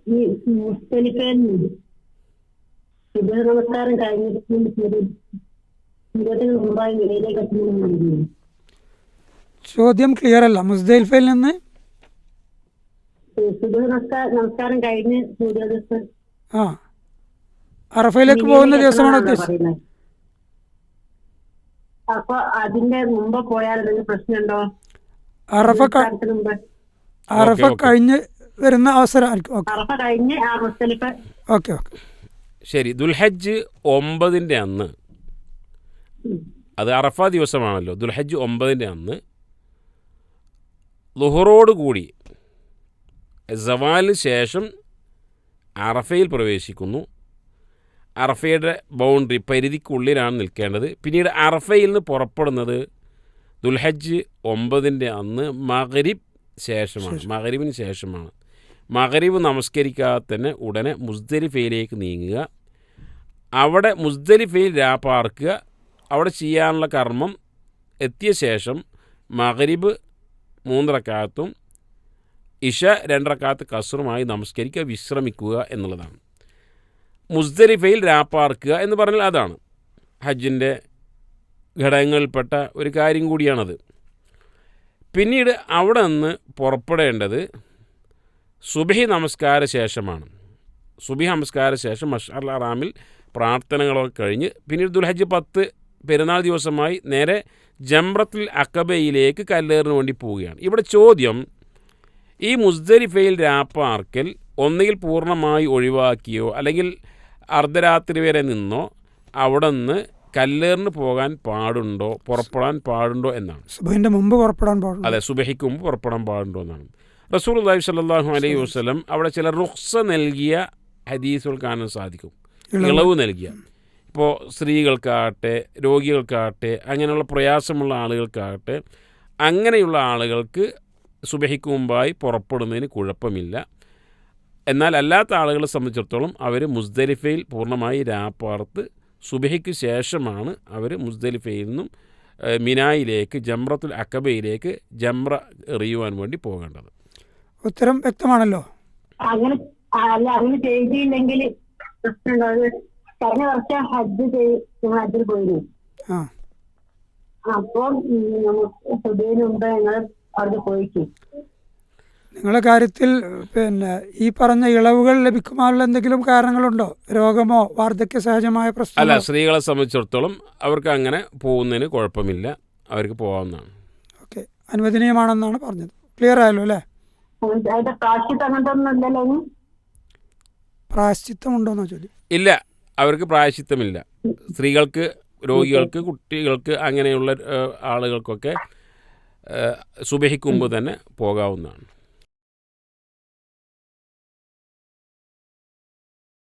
ഈ മുസ്തലിഫയിൽ സുബഹി നമസ്കാരം കഴിഞ്ഞിട്ട് ഇരുപത്തിന് മുമ്പായി വെളിയിലേക്ക് എത്തുന്നു. ചോദ്യം ക്ലിയർ അല്ല. മുസ്ദലിഫയിൽ നിന്ന് സുബഹി നമസ്കാരം കഴിഞ്ഞ് സൂര്യോദയം ആ അറഫയിലേക്ക് പോകുന്ന ദിവസമാണ് ഉദ്ദേശിച്ചത്. പറയുന്നത്. അപ്പൊ അതിന്റെ മുമ്പ് പോയാൽ എന്തെങ്കിലും പ്രശ്നമുണ്ടോ? അറഫ നമസ്കാരത്തിന് മുമ്പ് അറഫ കഴിഞ്ഞ് വരുന്ന അവസരം. അറഫ കഴിഞ്ഞ് ആ മുസ്തലിഫ. ഓക്കെ ഓക്കെ ശരി. ദുൽഹജ്ജ് 9 അന്ന്, അത് അറഫ ദിവസമാണല്ലോ. ദുൽഹജ്ജ് 9 അന്ന് ളുഹറോട് കൂടി സവാലിന് ശേഷം അറഫയിൽ പ്രവേശിക്കുന്നു. അറഫയുടെ ബൗണ്ടറി പരിധിക്കുള്ളിലാണ് നിൽക്കേണ്ടത്. പിന്നീട് അറഫയിൽ നിന്ന് പുറപ്പെടുന്നത് ദുൽഹജ്ജ് 9 അന്ന് മഗ്രിബ് ശേഷമാണ്, മഗ്രിബിന് ശേഷമാണ്. മഗ്രിബ് നമസ്കരിക്കാതെ തന്നെ ഉടനെ മുസ്ദലിഫയിലേക്ക് നീങ്ങുക. അവിടെ മുസ്ദലിഫയിൽ രാപ്പാർക്കുക. അവിടെ ചെയ്യാനുള്ള കർമ്മം എത്തിയ ശേഷം മഗ്രിബ് 3 റക്അത്തും ഇഷ 2 റക്അത്ത് കസ്റുമായി നമസ്കരിക്കുക, വിശ്രമിക്കുക എന്നുള്ളതാണ്. മുസ്ദലിഫയിൽ രാപ്പാർക്കുക എന്ന് പറഞ്ഞാൽ അതാണ് ഹജ്ജിൻ്റെ ഘടകങ്ങളിൽപ്പെട്ട ഒരു കാര്യം കൂടിയാണത്. പിന്നീട് അവിടെ നിന്ന് പുറപ്പെടേണ്ടത് സുബഹി നമസ്കാര ശേഷമാണ്. സുബഹി നമസ്കാര ശേഷം മഷ്അറുൽ ഹറാമിൽ പ്രാർത്ഥനകളൊക്കെ കഴിഞ്ഞ് പിന്നീട് ദുൽഹജ്ജ് 10 പെരുന്നാൾ ദിവസമായി നേരെ ജംറത്തുൽ അഖബയിലേക്ക് കല്ലേറിന് വേണ്ടി പോവുകയാണ്. ഇവിടെ ചോദ്യം, ഈ മുസ്ദലിഫയിൽ രാപ്പാർക്കൽ ഒന്നുകിൽ പൂർണ്ണമായി ഒഴിവാക്കിയോ അല്ലെങ്കിൽ അർദ്ധരാത്രി വരെ നിന്നോ അവിടെ നിന്ന് കല്ലേറിന് പോകാൻ പാടുണ്ടോ, പുറപ്പെടാൻ പാടുണ്ടോ എന്നാണ്. സുബഹിന്റെ മുമ്പ് പുറപ്പെടാൻ പാടുണ്ടോ? അതെ, സുബഹിക്ക് മുമ്പ് പുറപ്പെടാൻ പാടുണ്ടോ എന്നാണ്. റസൂലുള്ളാഹി സ്വല്ലല്ലാഹു അലൈഹി വസല്ലം അവിടെ ചില റുഖ്സ നൽകിയ ഹദീസുകൾ കാണാൻ സാധിക്കും. ഇളവ് നൽകിയ, ഇപ്പോൾ സ്ത്രീകൾക്കാകട്ടെ രോഗികൾക്കാകട്ടെ അങ്ങനെയുള്ള പ്രയാസമുള്ള ആളുകൾക്കാകട്ടെ അങ്ങനെയുള്ള ആളുകൾക്ക് സുബഹിക്ക് മുമ്പായി പുറപ്പെടുന്നതിന് കുഴപ്പമില്ല. എന്നാൽ അല്ലാത്ത ആളുകളെ സംബന്ധിച്ചിടത്തോളം അവർ മുസ്ദലിഫയിൽ പൂർണ്ണമായി രാപ്പാർത്ത് സുബഹിക്ക് ശേഷമാണ് അവർ മുസ്ദലിഫയിൽ നിന്നും മിനായിലേക്ക് ജംറത്തുൽ അഖബയിലേക്ക് ജംറ എറിയുവാൻ വേണ്ടി പോകേണ്ടത്. ഉത്തരം വ്യക്തമാണല്ലോ. അങ്ങനെ അല്ല, അങ്ങനെ ചെയ്തില്ലെങ്കിൽ പ്രശ്നമുണ്ടോ? കഴിഞ്ഞ വർഷം ഹജ്ജിൽ പോയിരുന്നു. അപ്പോൾ സുബഹിന് മുമ്പ് ഞങ്ങൾ അവിടെ പോയിട്ട് നിങ്ങളുടെ കാര്യത്തിൽ പിന്നെ ഈ പറഞ്ഞ ഇളവുകൾ ലഭിക്കുവാനുള്ള എന്തെങ്കിലും കാരണങ്ങളുണ്ടോ? രോഗമോ വാർദ്ധക്യ സഹജമായ പ്രശ്നം? അല്ല, സ്ത്രീകളെ സംബന്ധിച്ചിടത്തോളം അവർക്ക് അങ്ങനെ പോകുന്നതിന് കുഴപ്പമില്ല, അവർക്ക് പോകാവുന്നതാണ്. ഓക്കെ, അനുവദനീയമാണെന്നാണ് പറഞ്ഞത്. ക്ലിയർ ആയല്ലോ അല്ലേ? പ്രായശ്ചിത്തം ഉണ്ടോന്നോ ചോദ്യം? ഇല്ല, അവർക്ക് പ്രായശ്ചിത്തമില്ല. സ്ത്രീകൾക്ക്, രോഗികൾക്ക്, കുട്ടികൾക്ക്, അങ്ങനെയുള്ള ആളുകൾക്കൊക്കെ സുബഹിക്ക് മുമ്പ് തന്നെ പോകാവുന്നതാണ്.